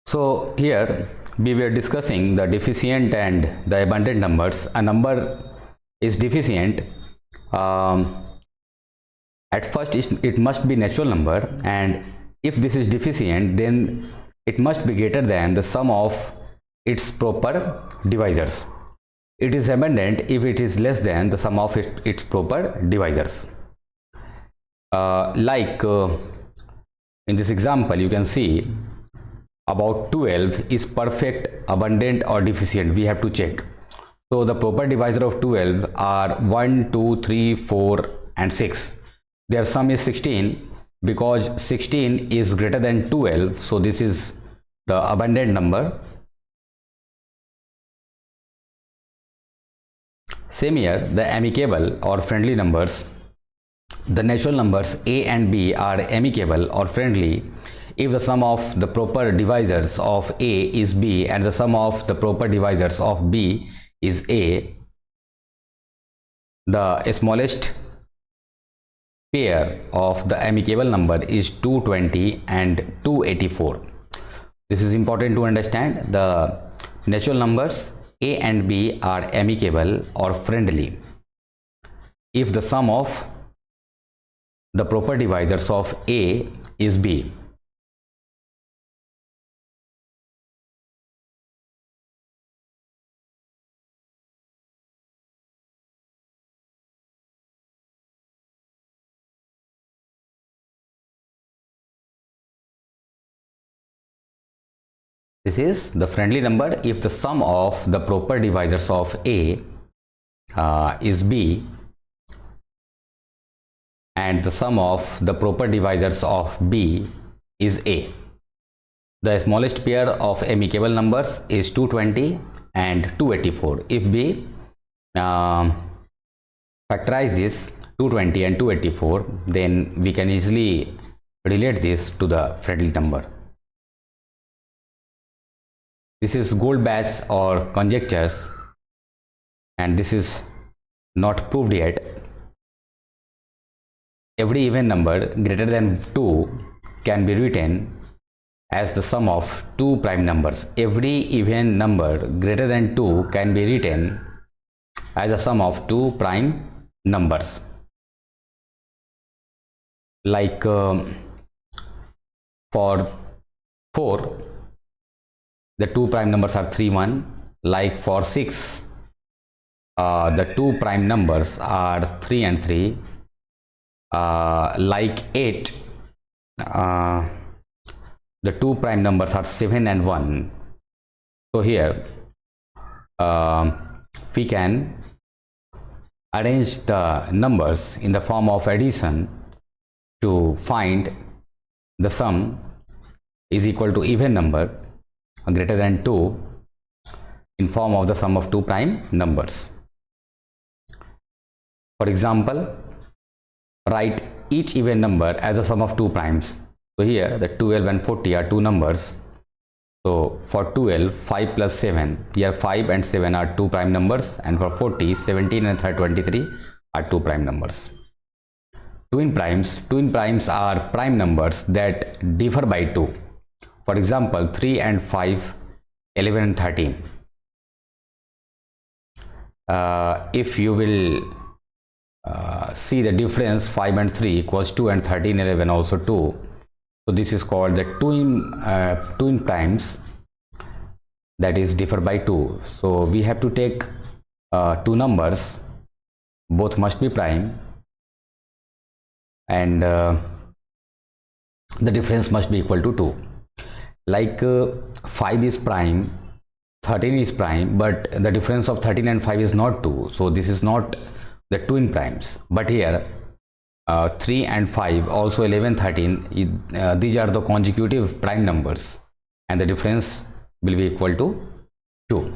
So here we were discussing the deficient and the abundant numbers. A number is deficient. At first it must be natural number, and if this is deficient, then it must be greater than the sum of its proper divisors. It is abundant if it is less than the sum of its proper divisors. In this example, you can see about 12 is perfect, abundant or deficient. We have to check. So the proper divisor of 12 are 1, 2, 3, 4 and 6. Their sum is 16 because 16 is greater than 12. So this is the abundant number. Same here, the amicable or friendly numbers. The natural numbers a and b are amicable or friendly if the sum of the proper divisors of a is b and the sum of the proper divisors of b is a. The smallest pair of the amicable number is 220 and 284. This is important to understand. The natural numbers a and b are amicable or friendly if the sum of the proper divisors of a is b. This is the friendly number if the sum of the proper divisors of a is b and the sum of the proper divisors of b is a. The smallest pair of amicable numbers is 220 and 284. If we factorize this 220 and 284, then we can easily relate this to the friendly number. This is Goldbach's or conjectures, and this is not proved yet. Every even number greater than 2 can be written as the sum of two prime numbers. Every even number greater than 2 can be written as a sum of two prime numbers. Like for 4, the two prime numbers are 3, 1. Like for 6, the two prime numbers are 3 and 3. Like 8, the two prime numbers are 7 and 1. So here we can arrange the numbers in the form of addition to find the sum is equal to even number greater than 2 in form of the sum of two prime numbers. For example, write each even number as a sum of two primes. So here the 12 and 40 are two numbers. So for 12, 5 plus 7, here 5 and 7 are two prime numbers, and for 40, 17 and 23 are two prime numbers. Twin primes are prime numbers that differ by 2. For example, 3 and 5, 11 and 13. If you will see the difference, 5 and 3 equals 2 and 13, 11 also 2. So this is called the twin primes that is differ by 2. So we have to take two numbers, both must be prime, and the difference must be equal to 2. Like 5 is prime, 13 is prime, but the difference of 13 and 5 is not 2. So this is not the twin primes. But here 3 and 5, also 11, 13, these are the consecutive prime numbers, and the difference will be equal to 2.